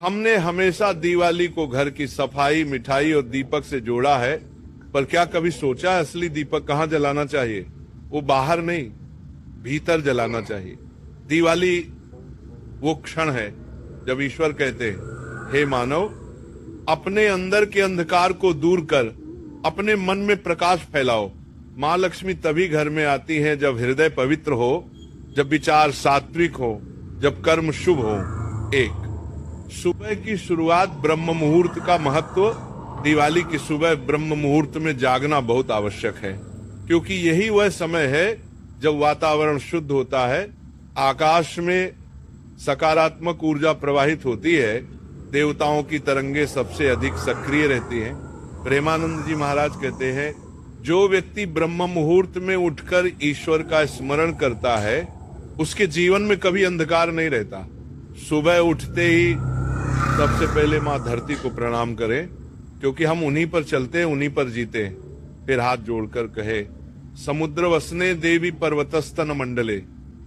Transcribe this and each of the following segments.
हमने हमेशा दिवाली को घर की सफाई, मिठाई और दीपक से जोड़ा है, पर क्या कभी सोचा है असली दीपक कहाँ जलाना चाहिए? वो बाहर नहीं, भीतर जलाना चाहिए। दिवाली वो क्षण है जब ईश्वर कहते हैं, हे मानव, अपने अंदर के अंधकार को दूर कर अपने मन में प्रकाश फैलाओ। माँ लक्ष्मी तभी घर में आती हैं जब हृदय पवित्र हो, जब विचार सात्विक हो, जब कर्म शुभ हो। एक सुबह की शुरुआत, ब्रह्म मुहूर्त का महत्व। दिवाली की सुबह ब्रह्म मुहूर्त में जागना बहुत आवश्यक है, क्योंकि यही वह समय है जब वातावरण शुद्ध होता है, आकाश में सकारात्मक ऊर्जा प्रवाहित होती है, देवताओं की तरंगे सबसे अधिक सक्रिय रहती हैं। प्रेमानंद जी महाराज कहते हैं, जो व्यक्ति ब्रह्म मुहूर्त में उठकर ईश्वर का स्मरण करता है, उसके जीवन में कभी अंधकार नहीं रहता। सुबह उठते ही सबसे पहले माँ धरती को प्रणाम करें, क्योंकि हम उन्हीं पर चलते हैं, उन्हीं पर जीते हैं। फिर हाथ जोड़कर कहे, समुद्र वसने देवी पर्वतस्तन मंडले,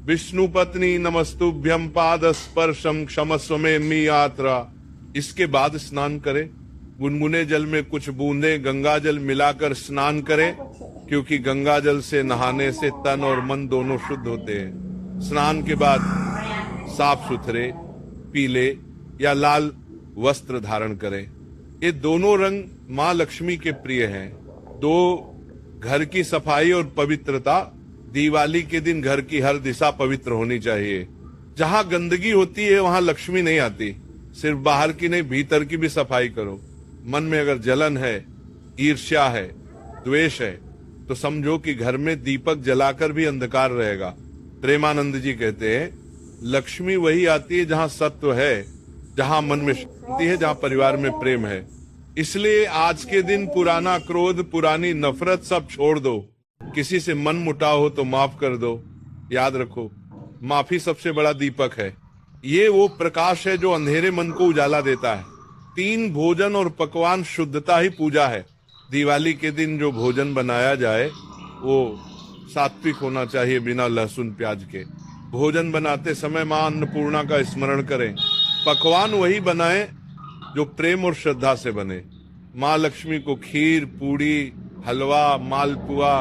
विष्णु पत्नी नमस्तुभ्यम पाद स्पर्शम क्षमस्व में यात्रा। इसके बाद स्नान करें। गुनगुने जल में कुछ बूंदे गंगा जल मिलाकर स्नान करें, क्योंकि गंगा जल से नहाने से तन और मन दोनों शुद्ध होते हैं। स्नान के बाद साफ सुथरे पीले या लाल वस्त्र धारण करें। ये दोनों रंग माँ लक्ष्मी के प्रिय हैं। दो, घर की सफाई और पवित्रता। दिवाली के दिन घर की हर दिशा पवित्र होनी चाहिए। जहाँ गंदगी होती है वहाँ लक्ष्मी नहीं आती। सिर्फ बाहर की नहीं, भीतर की भी सफाई करो। मन में अगर जलन है, ईर्ष्या है, द्वेष है, तो समझो कि घर में दीपक जलाकर भी अंधकार रहेगा। प्रेमानंद जी कहते हैं, लक्ष्मी वही आती है जहाँ सत्व है, जहाँ मन में शांति है, जहाँ परिवार में प्रेम है। इसलिए आज के दिन पुराना क्रोध, पुरानी नफरत सब छोड़ दो। किसी से मन मुटाव हो तो माफ कर दो। याद रखो, माफी सबसे बड़ा दीपक है। ये वो प्रकाश है जो अंधेरे मन को उजाला देता है। 3 भोजन और पकवान शुद्धता ही पूजा है। दिवाली के दिन जो भोजन बनाया जाए वो सात्विक होना चाहिए, बिना लहसुन प्याज के। भोजन बनाते समय माँ अन्नपूर्णा का स्मरण करें। पकवान वही बनाएं जो प्रेम और श्रद्धा से बने। माँ लक्ष्मी को खीर, पूड़ी, हलवा, मालपुआ,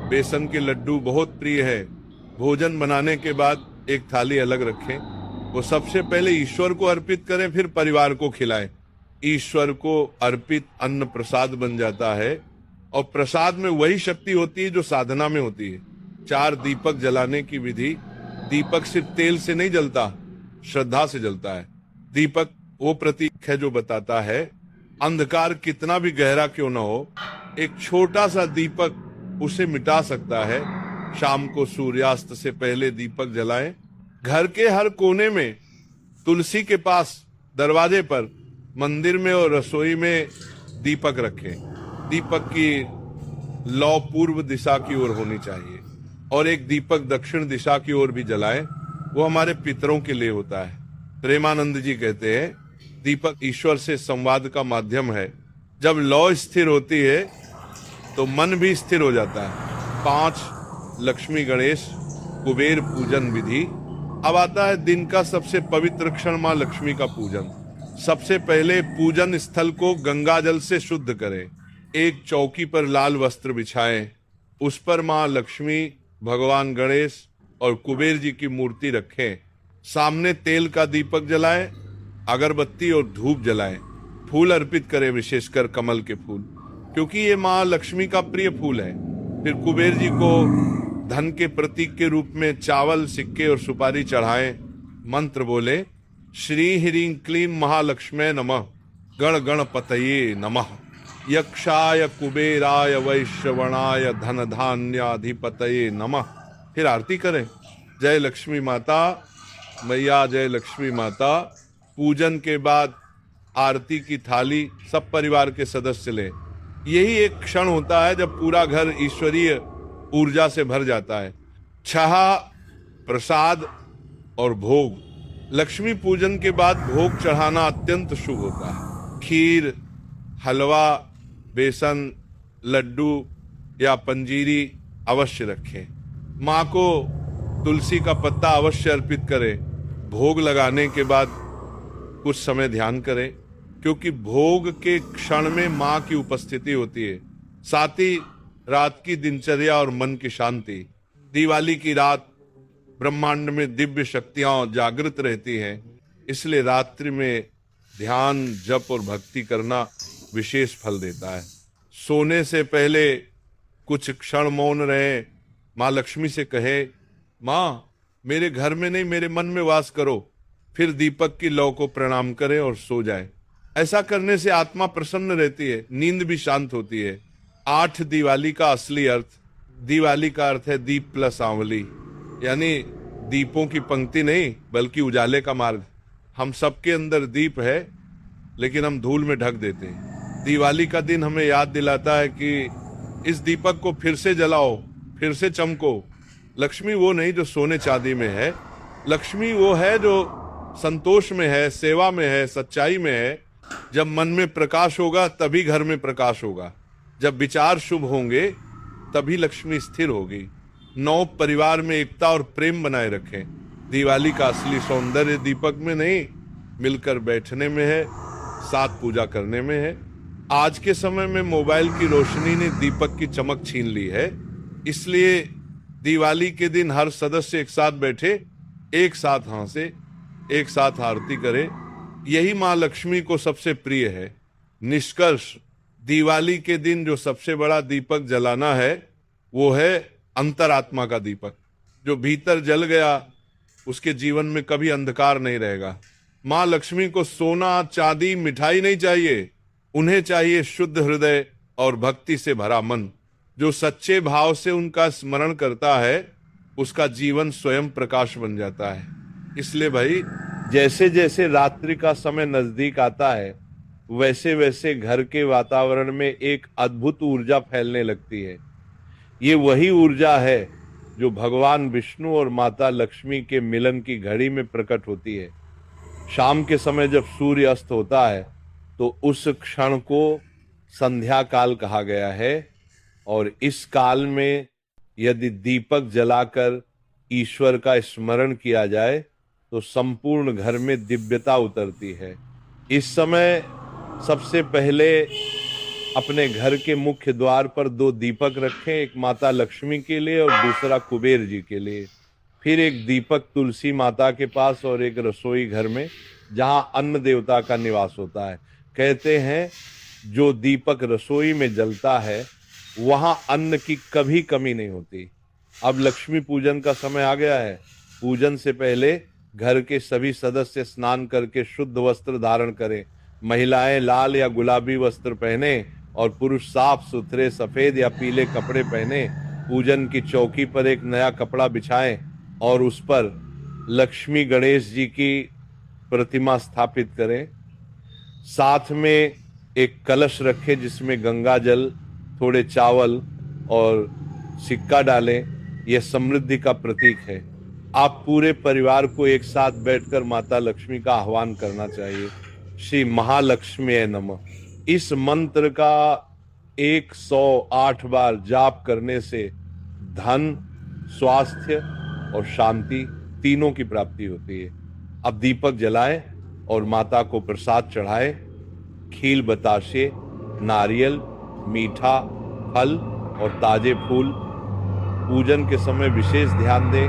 बेसन के लड्डू बहुत प्रिय है। भोजन बनाने के बाद एक थाली अलग रखें। वो सबसे पहले ईश्वर को अर्पित करें, फिर परिवार को खिलाएं। ईश्वर को अर्पित अन्न प्रसाद बन जाता है, और प्रसाद में वही शक्ति होती है जो साधना में होती है। 4 दीपक जलाने की विधि। दीपक सिर्फ तेल से नहीं जलता, श्रद्धा से जलता है। दीपक वो प्रतीक है जो बताता है, अंधकार कितना भी गहरा क्यों न हो, एक छोटा सा दीपक उसे मिटा सकता है। शाम को सूर्यास्त से पहले दीपक जलाएं। घर के हर कोने में, तुलसी के पास, दरवाजे पर, मंदिर में और रसोई में दीपक रखें। दीपक की लौ पूर्व दिशा की ओर होनी चाहिए, और एक दीपक दक्षिण दिशा की ओर भी जलाएं। वो हमारे पितरों के लिए होता है। प्रेमानंद जी कहते हैं, दीपक ईश्वर से संवाद का माध्यम है। जब लौ स्थिर होती है तो मन भी स्थिर हो जाता है। 5 लक्ष्मी गणेश कुबेर पूजन विधि। अब आता है दिन का सबसे पवित्र क्षण, माँ लक्ष्मी का पूजन। सबसे पहले पूजन स्थल को गंगा जल से शुद्ध करें। एक चौकी पर लाल वस्त्र बिछाएं। उस पर माँ लक्ष्मी, भगवान गणेश और कुबेर जी की मूर्ति रखें। सामने तेल का दीपक जलाएं, अगरबत्ती और धूप जलाएं। फूल अर्पित करें, विशेषकर कमल के फूल, क्योंकि ये माँ लक्ष्मी का प्रिय फूल है। फिर कुबेर जी को धन के प्रतीक के रूप में चावल, सिक्के और सुपारी चढ़ाएं। मंत्र बोले, श्री ह्रीं क्लीं महालक्ष्मे नमः, गण गणपतये नमः, यक्षाय कुबेराय वैश्रवणाय धन धान्याधिपतये नमः। फिर आरती करें। जय लक्ष्मी माता, मैया जय लक्ष्मी माता। पूजन के बाद आरती की थाली सब परिवार के सदस्य लें। यही एक क्षण होता है जब पूरा घर ईश्वरीय ऊर्जा से भर जाता है। छहा, प्रसाद और भोग। लक्ष्मी पूजन के बाद भोग चढ़ाना अत्यंत शुभ होता है। खीर, हलवा, बेसन, लड्डू या पंजीरी अवश्य रखें। माँ को तुलसी का पत्ता अवश्य अर्पित करें। भोग लगाने के बाद कुछ समय ध्यान करें, क्योंकि भोग के क्षण में माँ की उपस्थिति होती है, साथ ही रात की दिनचर्या और मन की शांति। दिवाली की रात ब्रह्मांड में दिव्य शक्तियां जागृत रहती हैं, इसलिए रात्रि में ध्यान, जप और भक्ति करना विशेष फल देता है। सोने से पहले कुछ क्षण मौन रहे, माँ लक्ष्मी से कहे, माँ मेरे घर में नहीं मेरे मन में वास करो, फिर दीपक की लौ को प्रणाम करें और सो जाएं। ऐसा करने से आत्मा प्रसन्न रहती है, नींद भी शांत होती है। 8 दिवाली का असली अर्थ, दिवाली का अर्थ है दीप प्लस आंवली, यानी दीपों की पंक्ति नहीं बल्कि उजाले का मार्ग। हम सबके अंदर दीप है, लेकिन हम धूल में ढक देते हैं। दिवाली का दिन हमें याद दिलाता है कि इस दीपक को फिर से जलाओ, फिर से चमको। लक्ष्मी वो नहीं जो सोने चांदी में है, लक्ष्मी वो है जो संतोष में है, सेवा में है, सच्चाई में है। जब मन में प्रकाश होगा तभी घर में प्रकाश होगा, जब विचार शुभ होंगे तभी लक्ष्मी स्थिर होगी। 9 परिवार में एकता और प्रेम बनाए रखें। दिवाली का असली सौंदर्य दीपक में नहीं, मिलकर बैठने में है, साथ पूजा करने में है। आज के समय में मोबाइल की रोशनी ने दीपक की चमक छीन ली है, इसलिए दिवाली के दिन हर सदस्य एक साथ बैठे, एक साथ हंसे, एक साथ आरती करे। यही माँ लक्ष्मी को सबसे प्रिय है। निष्कर्ष, दिवाली के दिन जो सबसे बड़ा दीपक जलाना है वो है अंतरात्मा का दीपक। जो भीतर जल गया उसके जीवन में कभी अंधकार नहीं रहेगा। माँ लक्ष्मी को सोना, चांदी, मिठाई नहीं चाहिए, उन्हें चाहिए शुद्ध हृदय और भक्ति से भरा मन। जो सच्चे भाव से उनका स्मरण करता है उसका जीवन स्वयं प्रकाश बन जाता है। इसलिए भाई, जैसे जैसे रात्रि का समय नजदीक आता है वैसे वैसे घर के वातावरण में एक अद्भुत ऊर्जा फैलने लगती है। ये वही ऊर्जा है जो भगवान विष्णु और माता लक्ष्मी के मिलन की घड़ी में प्रकट होती है। शाम के समय जब सूर्य अस्त होता है तो उस क्षण को संध्या काल कहा गया है, और इस काल में यदि दीपक जलाकर ईश्वर का स्मरण किया जाए तो संपूर्ण घर में दिव्यता उतरती है। इस समय सबसे पहले अपने घर के मुख्य द्वार पर 2 दीपक रखें, एक माता लक्ष्मी के लिए और दूसरा कुबेर जी के लिए। फिर एक दीपक तुलसी माता के पास और एक रसोई घर में जहां अन्न देवता का निवास होता है। कहते हैं जो दीपक रसोई में जलता है वहां अन्न की कभी कमी नहीं होती। अब लक्ष्मी पूजन का समय आ गया है। पूजन से पहले घर के सभी सदस्य स्नान करके शुद्ध वस्त्र धारण करें। महिलाएं लाल या गुलाबी वस्त्र पहने और पुरुष साफ सुथरे सफेद या पीले कपड़े पहने। पूजन की चौकी पर एक नया कपड़ा बिछाएं और उस पर लक्ष्मी गणेश जी की प्रतिमा स्थापित करें। साथ में एक कलश रखें जिसमें गंगा जल, थोड़े चावल और सिक्का डालें। यह समृद्धि का प्रतीक है। आप पूरे परिवार को एक साथ बैठकर माता लक्ष्मी का आह्वान करना चाहिए। श्री महालक्ष्मी नमः। इस मंत्र का 108 बार जाप करने से धन, स्वास्थ्य और शांति तीनों की प्राप्ति होती है। अब दीपक जलाएं और माता को प्रसाद चढ़ाएं। खील, बताशे, नारियल, मीठा, फल और ताजे फूल। पूजन के समय विशेष ध्यान दें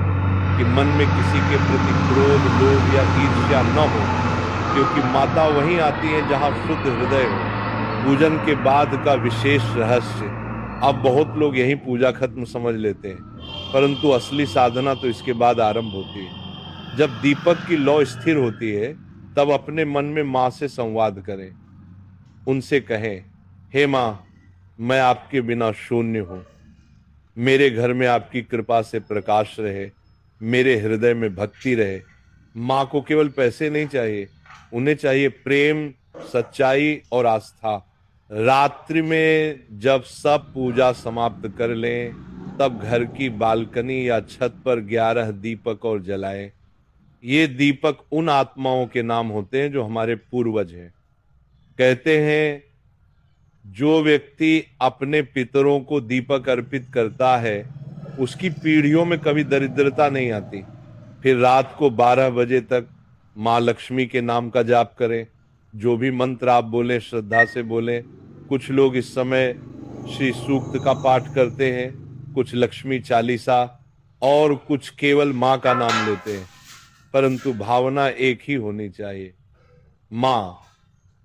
कि मन में किसी के प्रति क्रोध, लोभ या ईर्ष्या न हो, क्योंकि माता वहीं आती है जहां शुद्ध हृदय हो। पूजन के बाद का विशेष रहस्य, अब बहुत लोग यहीं पूजा खत्म समझ लेते हैं, परंतु असली साधना तो इसके बाद आरंभ होती है। जब दीपक की लौ स्थिर होती है तब अपने मन में माँ से संवाद करें। उनसे कहें, हे माँ, मैं आपके बिना शून्य हूं। मेरे घर में आपकी कृपा से प्रकाश रहे, मेरे हृदय में भक्ति रहे। माँ को केवल पैसे नहीं चाहिए, उन्हें चाहिए प्रेम, सच्चाई और आस्था। रात्रि में जब सब पूजा समाप्त कर लें तब घर की बालकनी या छत पर 11 दीपक और जलाएं। ये दीपक उन आत्माओं के नाम होते हैं जो हमारे पूर्वज हैं। कहते हैं जो व्यक्ति अपने पितरों को दीपक अर्पित करता है उसकी पीढ़ियों में कभी दरिद्रता नहीं आती। फिर रात को 12 बजे तक माँ लक्ष्मी के नाम का जाप करें। जो भी मंत्र आप बोलें श्रद्धा से बोलें। कुछ लोग इस समय श्री सूक्त का पाठ करते हैं, कुछ लक्ष्मी चालीसा और कुछ केवल माँ का नाम लेते हैं, परंतु भावना एक ही होनी चाहिए, माँ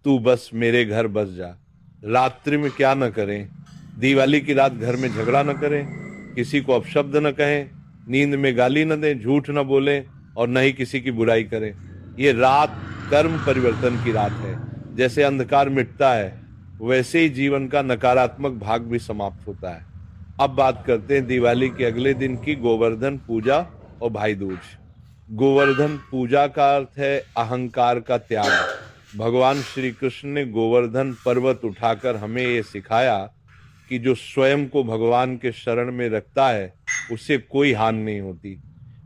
तू बस मेरे घर बस जा। रात्रि में क्या न करें, दिवाली की रात घर में झगड़ा न करें, किसी को अपशब्द न कहें, नींद में गाली न दें, झूठ न बोलें और न ही किसी की बुराई करें। ये रात कर्म परिवर्तन की रात है। जैसे अंधकार मिटता है वैसे ही जीवन का नकारात्मक भाग भी समाप्त होता है। अब बात करते हैं दिवाली के अगले दिन की, गोवर्धन पूजा और भाई दूज। गोवर्धन पूजा का अर्थ है अहंकार का त्याग। भगवान श्री कृष्ण ने गोवर्धन पर्वत उठाकर हमें ये सिखाया कि जो स्वयं को भगवान के शरण में रखता है उससे कोई हानि नहीं होती।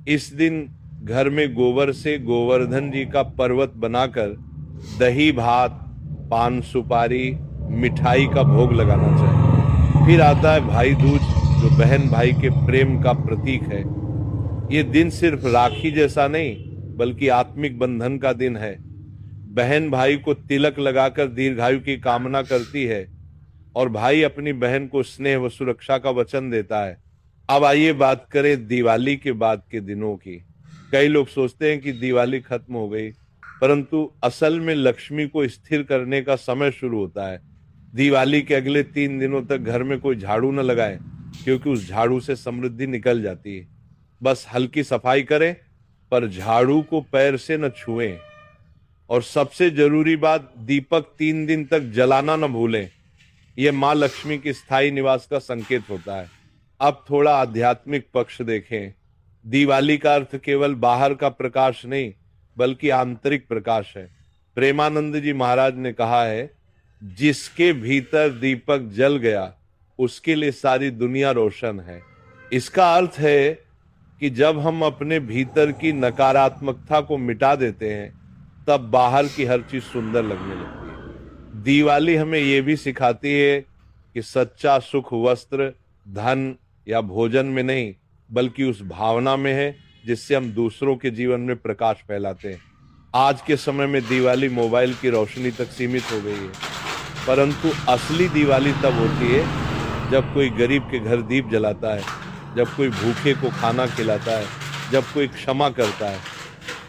इस दिन घर में गोबर से गोवर्धन जी का पर्वत बनाकर दही भात, पान सुपारी, मिठाई का भोग लगाना चाहिए। फिर आता है भाई दूज, जो बहन भाई के प्रेम का प्रतीक है। ये दिन सिर्फ राखी जैसा नहीं बल्कि आत्मिक बंधन का दिन है। बहन भाई को तिलक लगाकर दीर्घायु की कामना करती है और भाई अपनी बहन को स्नेह व सुरक्षा का वचन देता है। अब आइए बात करें दिवाली के बाद के दिनों की। कई लोग सोचते हैं कि दिवाली खत्म हो गई, परंतु असल में लक्ष्मी को स्थिर करने का समय शुरू होता है। दिवाली के अगले 3 दिनों तक घर में कोई झाड़ू न लगाए, क्योंकि उस झाड़ू से समृद्धि निकल जाती है। बस हल्की सफाई करें, पर झाड़ू को पैर से न छुएं। और सबसे जरूरी बात, दीपक 3 दिन तक जलाना न भूलें। यह माँ लक्ष्मी के स्थायी निवास का संकेत होता है। अब थोड़ा आध्यात्मिक पक्ष देखें। दिवाली का अर्थ केवल बाहर का प्रकाश नहीं बल्कि आंतरिक प्रकाश है। प्रेमानंद जी महाराज ने कहा है, जिसके भीतर दीपक जल गया उसके लिए सारी दुनिया रोशन है। इसका अर्थ है कि जब हम अपने भीतर की नकारात्मकता को मिटा देते हैं तब बाहर की हर चीज सुंदर लगने लगती है। दिवाली हमें यह भी सिखाती है कि सच्चा सुख वस्त्र, धन या भोजन में नहीं बल्कि उस भावना में है जिससे हम दूसरों के जीवन में प्रकाश फैलाते हैं। आज के समय में दिवाली मोबाइल की रोशनी तक सीमित हो गई है, परंतु असली दिवाली तब होती है जब कोई गरीब के घर दीप जलाता है, जब कोई भूखे को खाना खिलाता है, जब कोई क्षमा करता है।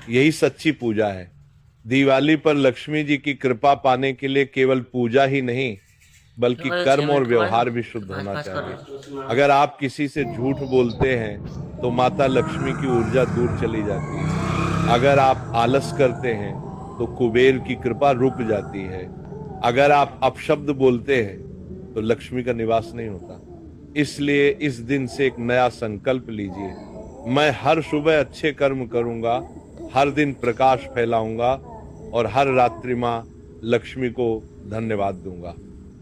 यही सच्ची पूजा है। दिवाली पर लक्ष्मी जी की कृपा पाने के लिए केवल पूजा ही नहीं बल्कि कर्म और व्यवहार भी शुद्ध होना चाहिए। अगर आप किसी से झूठ बोलते हैं तो माता लक्ष्मी की ऊर्जा दूर चली जाती है। अगर आप आलस करते हैं तो कुबेर की कृपा रुक जाती है। अगर आप अपशब्द बोलते हैं तो लक्ष्मी का निवास नहीं होता। इसलिए इस दिन से एक नया संकल्प लीजिए, मैं हर सुबह अच्छे कर्म करूंगा, हर दिन प्रकाश फैलाऊंगा और हर रात्रि माँ लक्ष्मी को धन्यवाद दूंगा।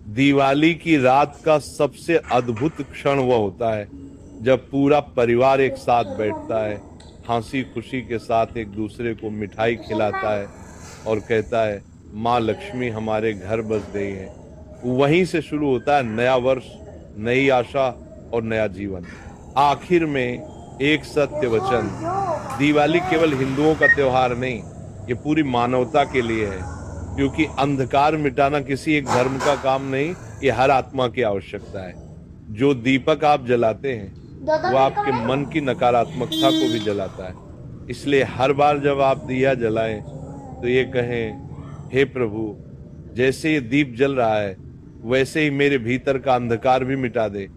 दिवाली की रात का सबसे अद्भुत क्षण वह होता है जब पूरा परिवार एक साथ बैठता है, हंसी खुशी के साथ एक दूसरे को मिठाई खिलाता है और कहता है, माँ लक्ष्मी हमारे घर बस गई है। वहीं से शुरू होता है नया वर्ष, नई आशा और नया जीवन। आखिर में एक सत्य वचन, दिवाली केवल हिंदुओं का त्योहार नहीं, ये पूरी मानवता के लिए है, क्योंकि अंधकार मिटाना किसी एक धर्म का काम नहीं, ये हर आत्मा की आवश्यकता है। जो दीपक आप जलाते हैं वो आपके मन की नकारात्मकता को भी जलाता है। इसलिए हर बार जब आप दिया जलाएं तो ये कहें, हे प्रभु, जैसे ये दीप जल रहा है वैसे ही मेरे भीतर का अंधकार भी मिटा दे।